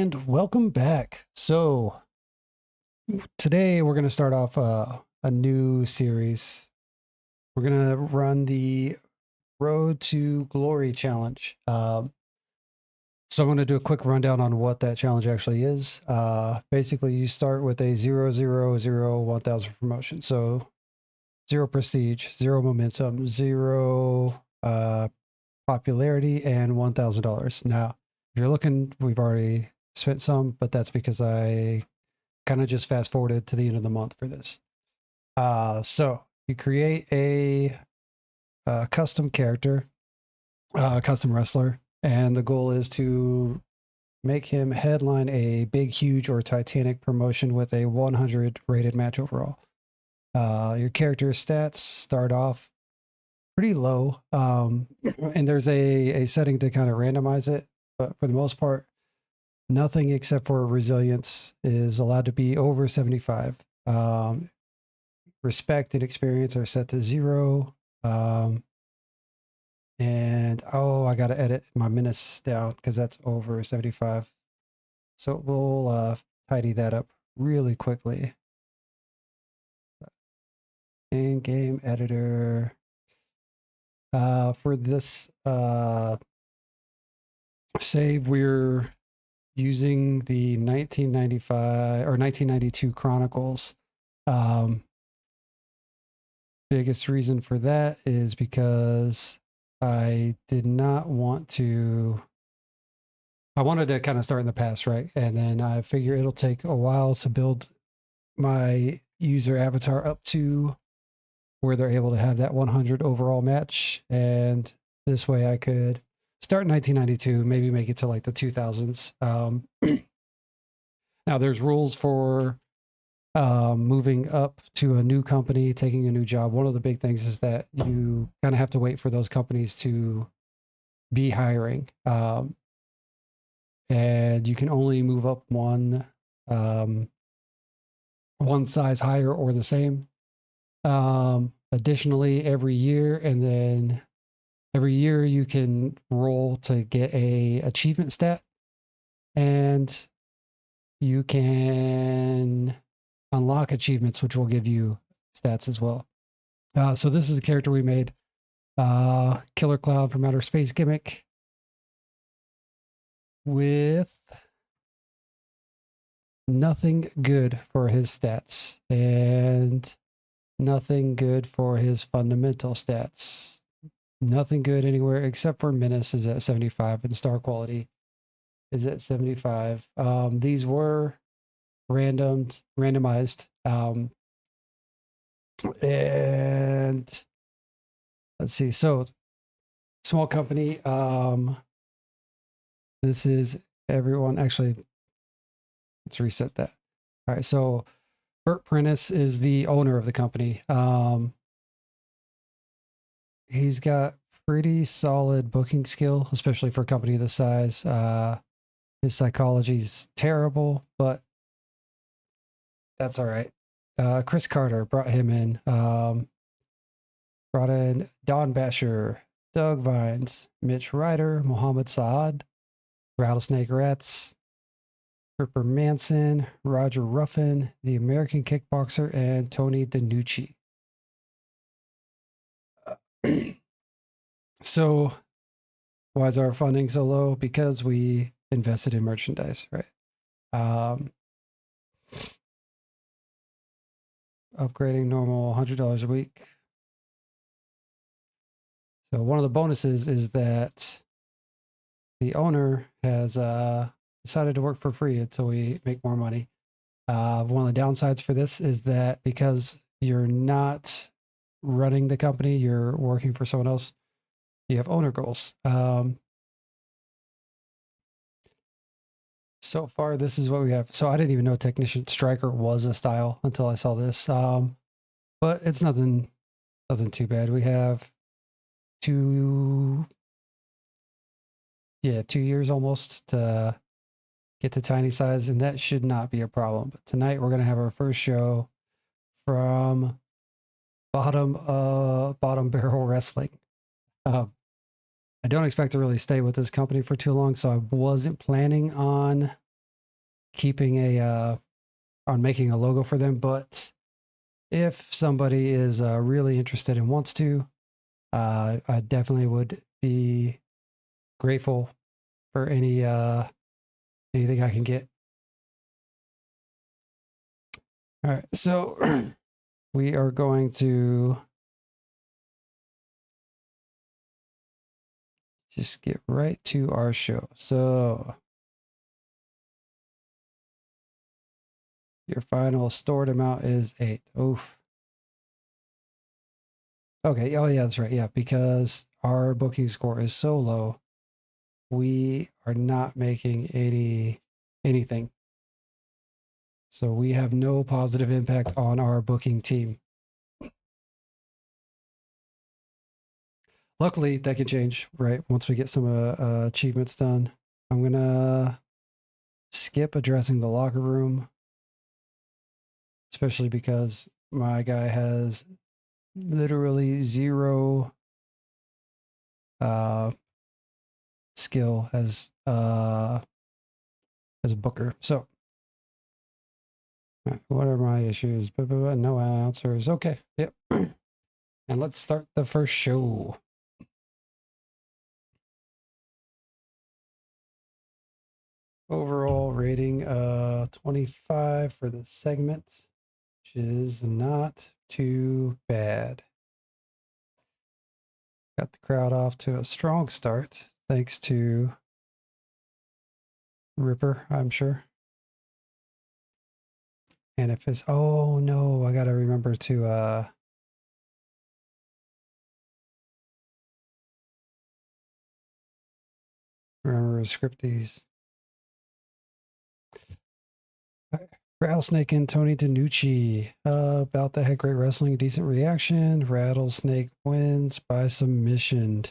And welcome back. So today we're going to start off a new series. We're going to run the Road to Glory challenge. So I'm going to do a quick rundown on what that challenge actually is. Basically, you start with a 0, 0, 0, 1,000 promotion. So 0 prestige, 0 momentum, 0 popularity, and $1,000. Now, if you're looking, we've already spent some, but that's because I kind of just fast forwarded to the end of the month for this. So you create a custom character, custom wrestler, and the goal is to make him headline a big, huge, or Titanic promotion with a 100 rated match overall. Your character's stats start off pretty low, and there's a setting to kind of randomize it, but for the most part, nothing except for resilience is allowed to be over 75. Respect and experience are set to 0. And I got to edit my menace down because that's over 75. So we'll tidy that up really quickly. In-game editor. For this save, we're using the 1995 or 1992 Chronicles. Biggest reason for that is because I did not want to. I wanted to kind of start in the past, right? And then I figure it'll take a while to build my user avatar up to where they're able to have that 100 overall match. And this way I could start in 1992, maybe make it to like the 2000s. Now there's rules for moving up to a new company, taking a new job. One of the big things is that you kind of have to wait for those companies to be hiring. And you can only move up one size higher or the same. Additionally, every year, and then every year you can roll to get a achievement stat, and you can unlock achievements, which will give you stats as well. So this is the character we made. Killer Clown from Outer Space gimmick with nothing good for his stats and nothing good for his fundamental stats. Nothing good anywhere except for Menace is at 75 and Star Quality is at 75. These were randomized. And let's see. So small company. This is everyone. Actually, let's reset that. All right. So Bert Prentice is the owner of the company. He's got pretty solid booking skill, especially for a company this size. His psychology's terrible, but that's all right. Chris Carter brought him in. Brought in Don Basher, Doug Vines, Mitch Ryder, Mohammed Saad, Rattlesnake Rats, Ripper Manson, Roger Ruffin, the American Kickboxer, and Tony DiNucci. So, why is our funding so low? Because we invested in merchandise, right? Upgrading normal $100 a week. So one of the bonuses is that the owner has decided to work for free until we make more money. One of the downsides for this is that because you're not running the company, you're working for someone else, you have owner goals. So far, this is what we have. So I didn't even know Technician Striker was a style until I saw this. But it's nothing too bad. We have 2 years almost to get to tiny size, and that should not be a problem. But tonight we're going to have our first show from bottom barrel wrestling. I don't expect to really stay with this company for too long, so I wasn't planning on keeping on making a logo for them, but if somebody is really interested and wants to, I definitely would be grateful for anything I can get. All right, so we are going to just get right to our show. So your final stored amount is 8. Oof. Okay. Oh, yeah, that's right. Yeah, because our booking score is so low, we are not making anything. So we have no positive impact on our booking team. Luckily, that can change, right? Once we get some achievements done. I'm going to skip addressing the locker room, especially because my guy has literally zero skill as a booker. So, what are my issues? No answers. Okay. Yep. And let's start the first show. Overall rating 25 for the segment, which is not too bad. Got the crowd off to a strong start thanks to Ripper, I'm sure. And if it's, oh no, I got to remember to remember to script these. Rattlesnake and Tony DiNucci. About that had great wrestling, decent reaction. Rattlesnake wins by submission.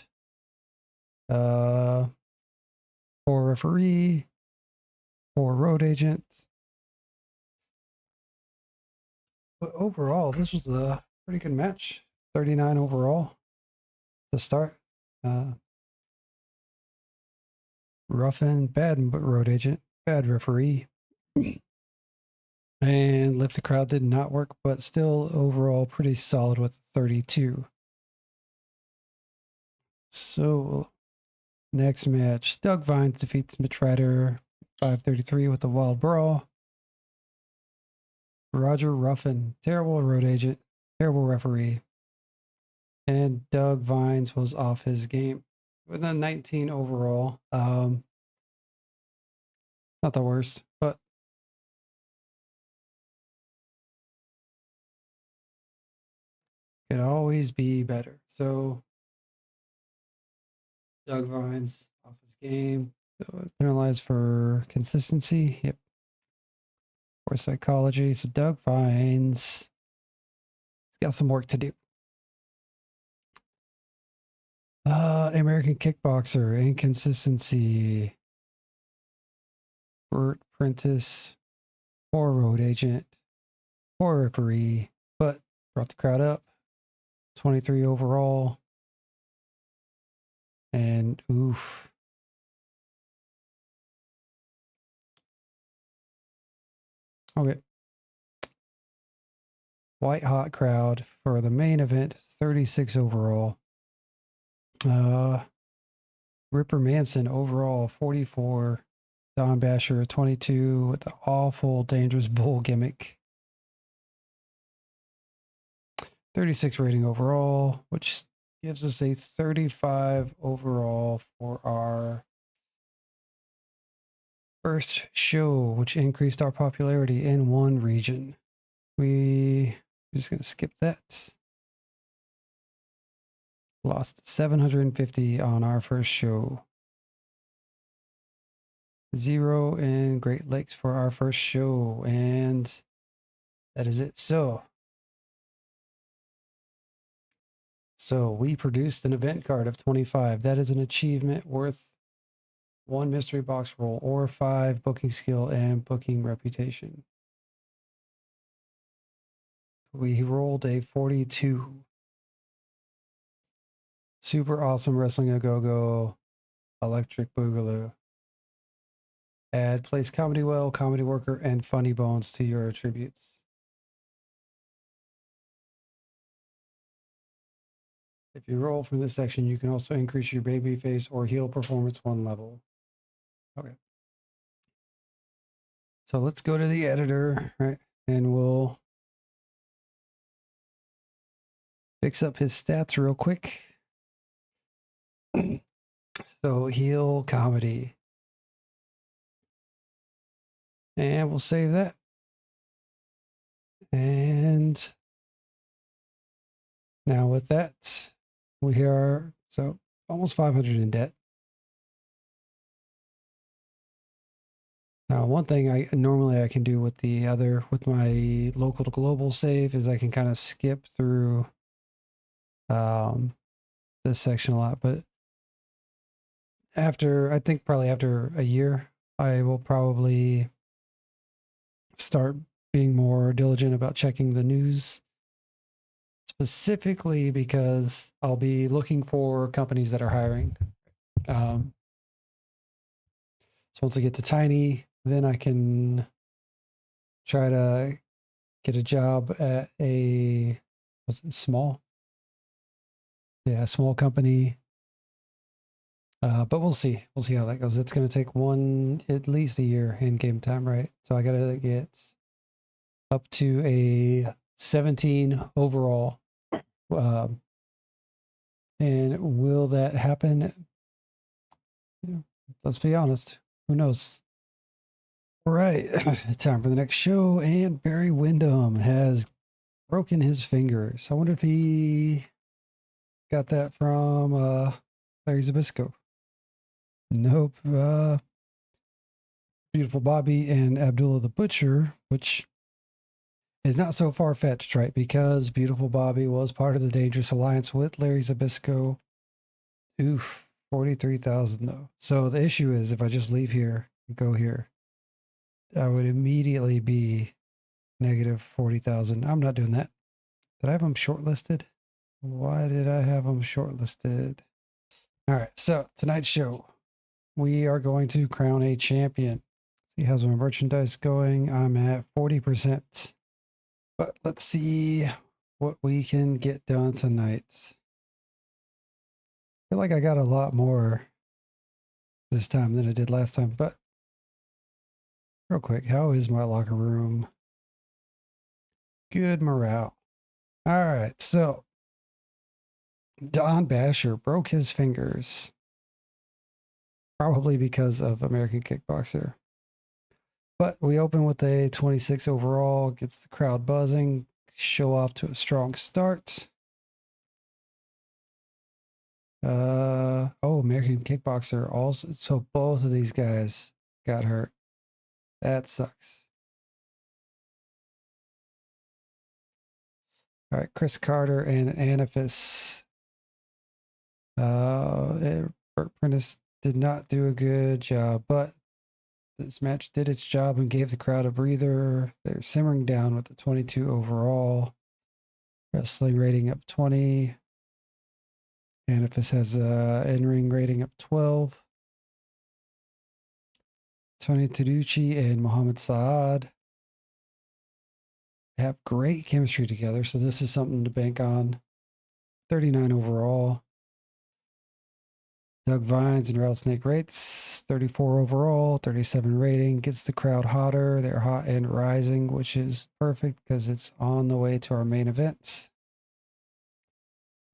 Poor referee. Poor road agent. But overall, this was a pretty good match. 39 overall to start. Rough and bad road agent, bad referee. And lift the crowd did not work, but still overall pretty solid with 32. So next match, Doug Vines defeats Mitch Ryder 533 with the Wild Brawl. Roger Ruffin, terrible road agent, terrible referee. And Doug Vines was off his game with a 19 overall. Not the worst, but could always be better. So Doug Vines off his game, penalized for consistency. Yep. For psychology. So Doug Vines got some work to do. American Kickboxer, inconsistency. Burt Prentice, poor road agent, poor referee, but brought the crowd up. 23 overall. And oof. Okay. White hot crowd for the main event, 36 overall. Ripper Manson overall, 44. Don Basher, 22 with the awful dangerous bull gimmick. 36 rating overall, which gives us a 35 overall for our first show, which increased our popularity in one region. We're just going to skip that. Lost 750 on our first show. 0 in Great Lakes for our first show. And that is it. So we produced an event card of 25. That is an achievement worth 1 mystery box roll or 5 booking skill and booking reputation. We rolled a 42. Super awesome wrestling a go-go electric boogaloo. Add place comedy well, comedy worker, and funny bones to your attributes. If you roll from this section, you can also increase your baby face or heal performance 1 level. Okay. So let's go to the editor, right? And we'll fix up his stats real quick. So heal comedy. And we'll save that. And now with that, we are so almost 500 in debt. Now, one thing I can do with my local to global save is I can kind of skip through this section a lot, but I think probably after a year, I will probably start being more diligent about checking the news, specifically because I'll be looking for companies that are hiring. So once I get to tiny, then I can try to get a job at a small company. But we'll see. We'll see how that goes. It's going to take at least a year in game time, right? So I got to get up to a 17 overall. And will that happen? Let's be honest. Who knows? All right. Time for the next show. And Barry Windham has broken his fingers. I wonder if he got that from Larry Zabisco. Nope. Beautiful Bobby and Abdullah the Butcher, which is not so far-fetched, right? Because Beautiful Bobby was part of the Dangerous Alliance with Larry Zabisco. Oof, 43,000 though. So the issue is if I just leave here and go here, I would immediately be negative 40,000. I'm not doing that. Did I have them shortlisted? Why did I have them shortlisted? All right, so tonight's show, we are going to crown a champion. See how's my merchandise going? I'm at 40%. But let's see what we can get done tonight. I feel like I got a lot more this time than I did last time, but real quick, how is my locker room? Good morale. All right, so Don Basher broke his fingers, probably because of American Kickboxer. But we open with a 26 overall, gets the crowd buzzing, show off to a strong start. American Kickboxer also. So both of these guys got hurt. That sucks. All right, Chris Carter and Anaphis. Bert Prentice did not do a good job, but this match did its job and gave the crowd a breather. They're simmering down with the 22 overall. Wrestling rating up 20. Anaphis has a in-ring rating up 12. Tony Taducci and Mohammed Saad have great chemistry together, so this is something to bank on. 39 overall. Doug Vines and Rattlesnake rates 34 overall, 37 rating, gets the crowd hotter. They're hot and rising, which is perfect because it's on the way to our main event.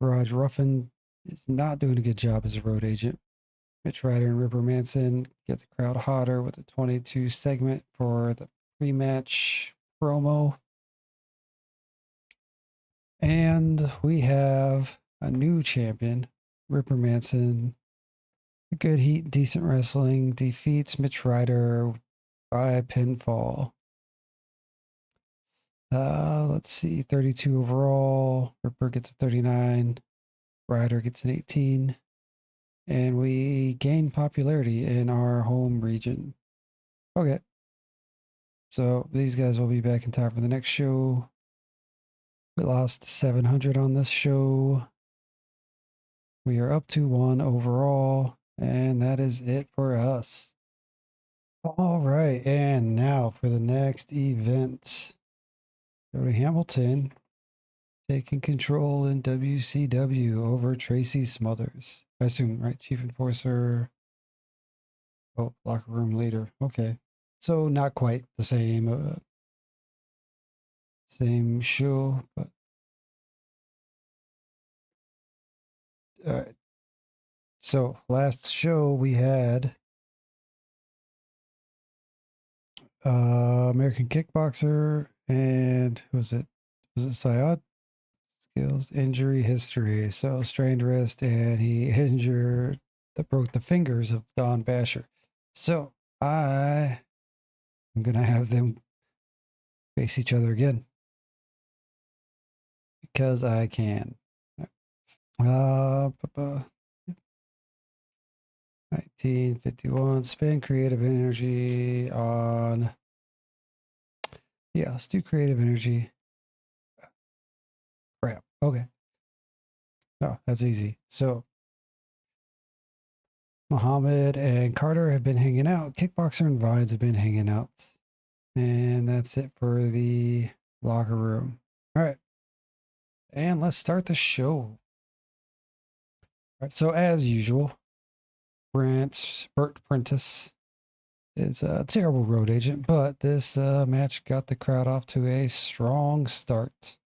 Raj Ruffin is not doing a good job as a road agent. Mitch Ryder and Ripper Manson get the crowd hotter with a 22 segment for the pre-match promo. And we have a new champion, Ripper Manson. Good heat, decent wrestling, defeats Mitch Ryder by pinfall. Let's see, 32 overall. Ripper gets a 39. Ryder gets an 18. And we gain popularity in our home region. Okay. So these guys will be back in time for the next show. We lost 700 on this show. We are up to 1 overall. And that is it for us. All right, and now for the next event. Go to Hamilton, taking control in WCW over Tracy Smothers. I assume, right? Chief Enforcer. Oh, locker room leader. Okay. So not quite the same show, but all right. So last show we had American Kickboxer and who was it? Was it Syed? Skills injury history. So strained wrist, and he broke the fingers of Don Basher. So I'm gonna have them face each other again because I can. 1951. Spend creative energy on. Yeah, let's do creative energy. Crap. Okay. Oh, that's easy. So Muhammad and Carter have been hanging out. Kickboxer and Vines have been hanging out. And that's it for the locker room. All right. And let's start the show. All right. So, as usual, Bert Prentice is a terrible road agent, but this match got the crowd off to a strong start.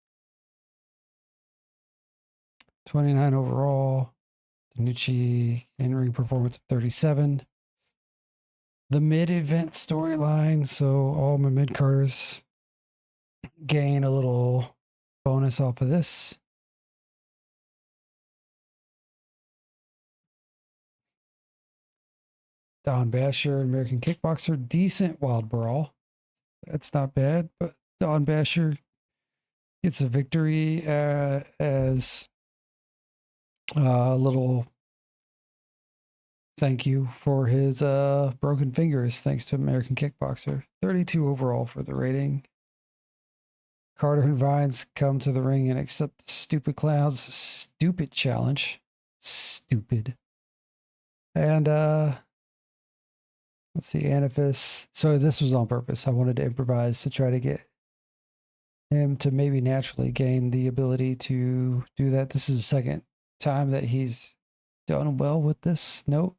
29 overall. Danucci in-ring performance of 37. The mid-event storyline, so all my mid-carders gain a little bonus off of this. Don Basher, American Kickboxer, decent wild brawl. That's not bad, but Don Basher gets a victory as a little thank you for his broken fingers, thanks to American Kickboxer. 32 overall for the rating. Carter and Vines come to the ring and accept Stupid Clown's stupid challenge. Stupid. And let's see, Anaphis. So this was on purpose. I wanted to improvise to try to get him to maybe naturally gain the ability to do that. This is the second time that he's done well with this note.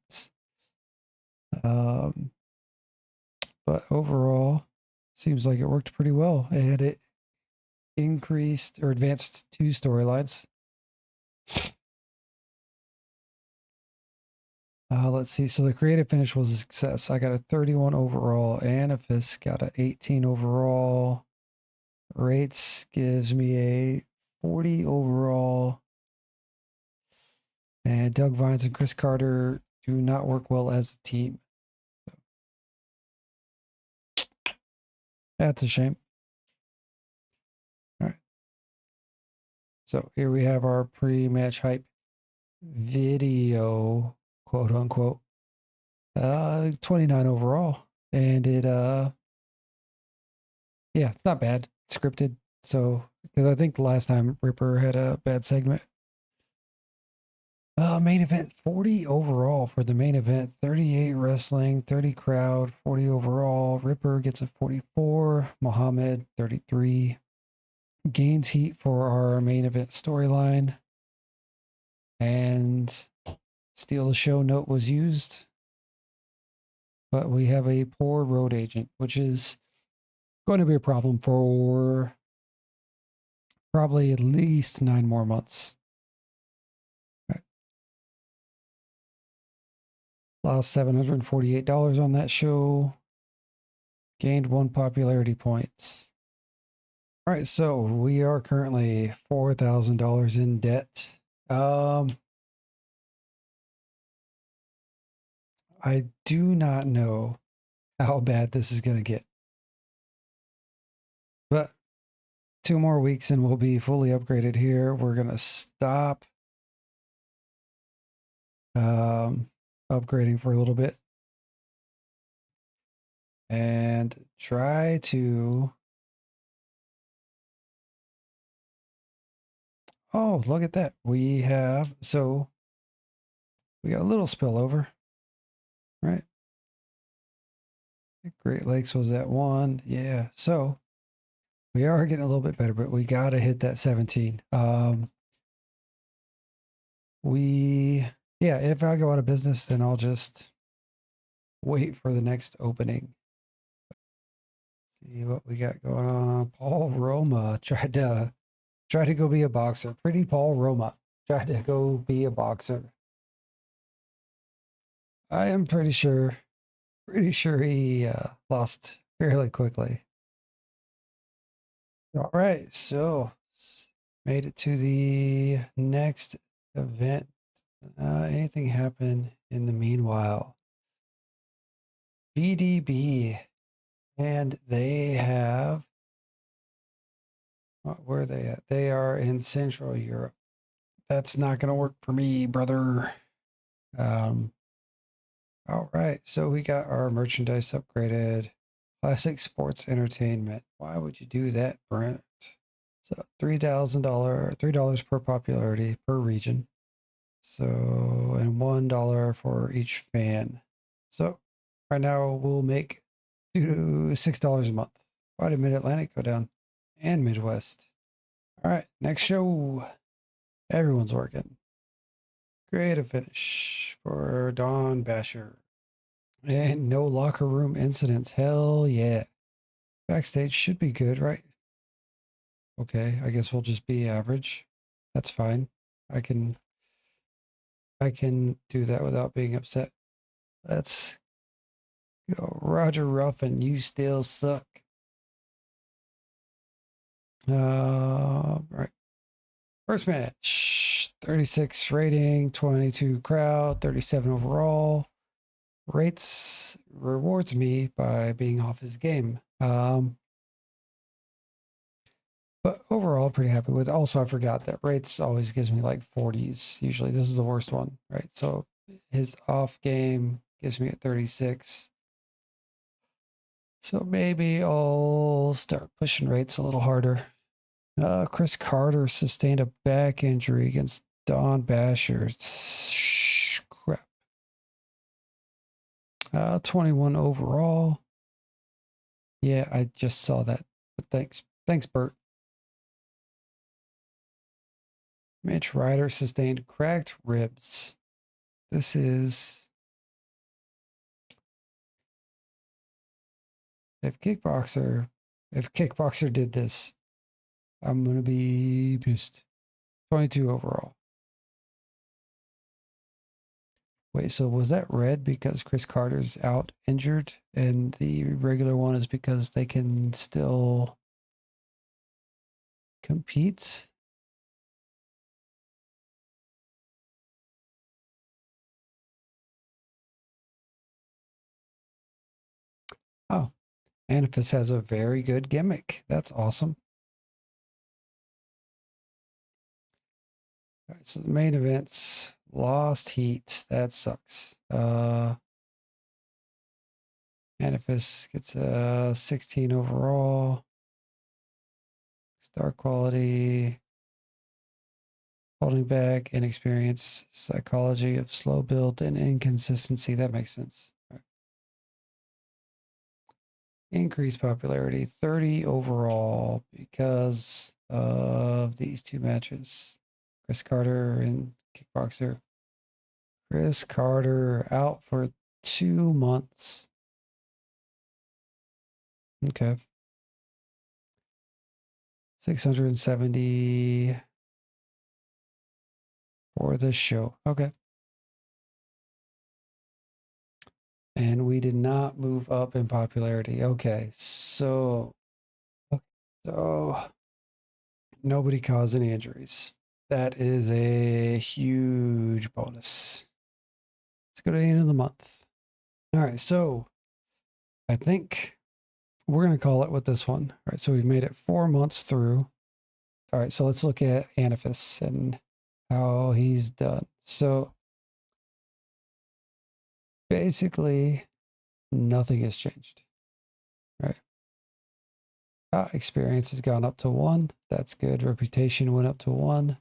But overall, seems like it worked pretty well, and it increased or advanced two storylines. Let's see. So the creative finish was a success. I got a 31 overall. Anaphis got an 18 overall. Rates gives me a 40 overall. And Doug Vines and Chris Carter do not work well as a team. That's a shame. All right. So here we have our pre-match hype video, quote unquote. 29 overall. And it yeah, it's not bad. It's scripted. So because I think the last time Ripper had a bad segment. Main event 40 overall for the main event, 38 wrestling, 30 crowd, 40 overall. Ripper gets a 44, Muhammad 33. Gains heat for our main event storyline. And steal the show note was used. But we have a poor road agent, which is going to be a problem for probably at least 9 more months. Lost $748 on that show. Gained 1 popularity points. All right, so we are currently $4,000 in debt. I do not know how bad this is going to get. But 2 more weeks and we'll be fully upgraded here. We're going to stop upgrading for a little bit and try to. Oh, look at that. We got a little spillover, right? Great Lakes was at 1. Yeah. So we are getting a little bit better, but we got to hit that 17. Yeah, if I go out of business, then I'll just wait for the next opening. See what we got going on. Paul Roma tried to go be a boxer. Pretty Paul Roma tried to go be a boxer. I am pretty sure he lost fairly quickly. All right, so made it to the next event. Anything happen in the meanwhile? BDB, and they have, where are they at? They are in Central Europe. That's not going to work for me, brother. All right, so we got our merchandise upgraded. Classic sports entertainment. Why would you do that, Brent? So $3 per popularity per region. So, and $1 for each fan. So right now we'll make $6 a month. Why did Mid-Atlantic go down? And Midwest. All right, next show. Everyone's working. Creative finish for Don Basher. And no locker room incidents. Hell yeah. Backstage should be good, right? Okay, I guess we'll just be average. That's fine. I can do that without being upset. Let's go. Roger Ruffin, you still suck. Right. First match, 36 rating, 22 crowd, 37 overall. Rates rewards me by being off his game. But overall, pretty happy with. Also, I forgot that rates always gives me like 40s. Usually, this is the worst one, right? So his off game gives me a 36. So maybe I'll start pushing rates a little harder. Chris Carter sustained a back injury against Don Basher. Crap. 21 overall. Yeah, I just saw that. But thanks, Bert. Mitch Ryder sustained cracked ribs. This is, if Kickboxer did this, I'm gonna be pissed. 22 overall. Wait, so was that red because Chris Carter's out injured, and the regular one is because they can still compete? Oh, Anipus has a very good gimmick. That's awesome. All right, so the main events, lost heat. That sucks. Anipus gets a 16 overall. Star quality. Holding back, inexperience, psychology of slow build, and inconsistency. That makes sense. Right. Increased popularity, 30 overall because of these two matches. Chris Carter and Kickboxer. Chris Carter out for 2 months. Okay. 670 for this show. Okay. And we did not move up in popularity. Okay. So nobody caused any injuries. That is a huge bonus. Let's go to the end of the month. All right. So I think we're going to call it with this one. All right. So we've made it 4 months through. All right. So let's look at Anifis and how he's done. So basically, nothing has changed. Right. Experience has gone up to 1. That's good. Reputation went up to 1.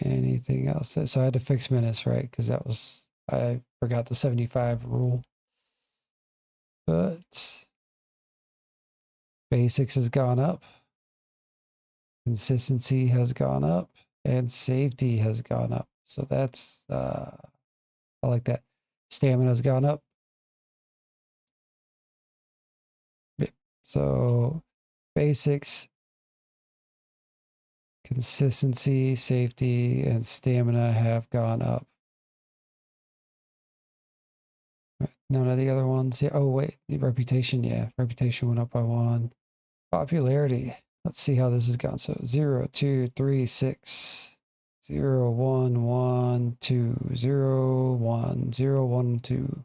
Anything else? So I had to fix menace, right? Because I forgot the 75 rule. but basics has gone up, consistency has gone up, and safety has gone up. So that's I like that. Stamina has gone up. So basics, consistency, safety, and stamina have gone up. None of the other ones. Yeah. Oh, wait. The reputation. Yeah. Reputation went up by 1. Popularity. Let's see how this has gone. So 0, 2, 3, 6. 0, 1, 1, 2. 0, 1, 0, 1, 2.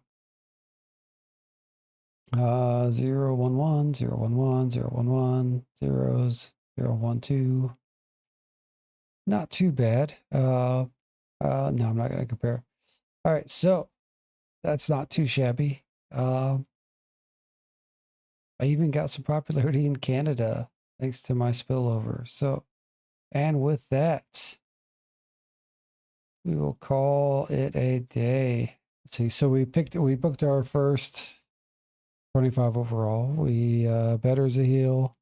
0, 1, 1, 0, 1, 1, 0, 1, 1, zeros, 0, 1, 2. Not too bad. No, I'm not going to compare. All right. So that's not too shabby. I even got some popularity in Canada thanks to my spillover. So, and with that, we will call it a day. Let's see. So we booked our first 25 overall. We better as a heel,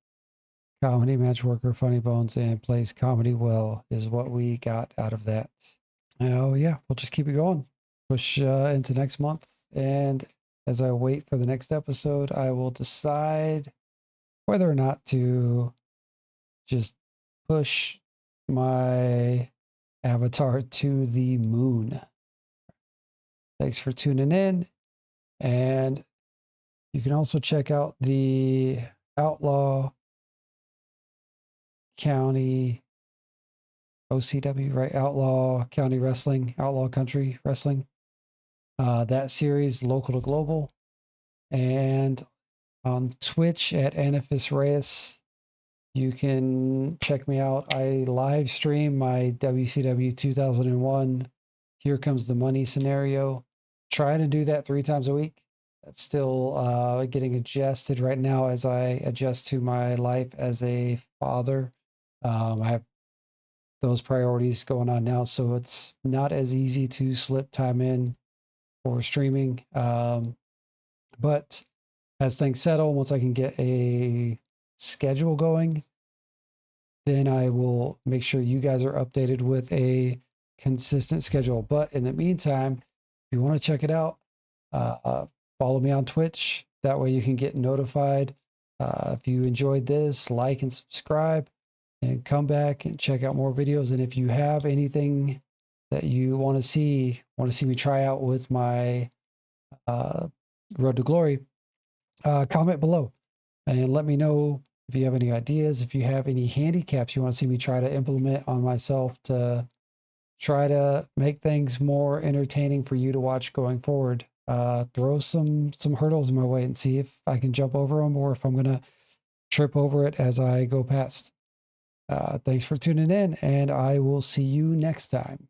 comedy match worker, funny bones, and plays comedy well is what we got out of that. Oh yeah, we'll just keep it going. Push into next month, and as I wait for the next episode, I will decide whether or not to just push my avatar to the moon. Thanks for tuning in, and you can also check out the Outlaw County OCW, right? Outlaw County Wrestling, Outlaw Country Wrestling. That series, local to global, and on Twitch at Anaphis Reyes. You can check me out. I live stream my WCW 2001 Here Comes the Money scenario. Trying to do that 3 times a week. That's still getting adjusted right now as I adjust to my life as a father. I have those priorities going on now, so it's not as easy to slip time in for streaming. But as things settle, once I can get a schedule going, then I will make sure you guys are updated with a consistent schedule. But in the meantime, if you want to check it out, follow me on Twitch. That way you can get notified. If you enjoyed this, like and subscribe, and come back and check out more videos. And if you have anything that you want to see me try out with my Road to Glory, comment below and let me know if you have any ideas, if you have any handicaps you want to see me try to implement on myself to try to make things more entertaining for you to watch going forward. Throw some hurdles in my way and see if I can jump over them or if I'm going to trip over it as I go past. Thanks for tuning in, and I will see you next time.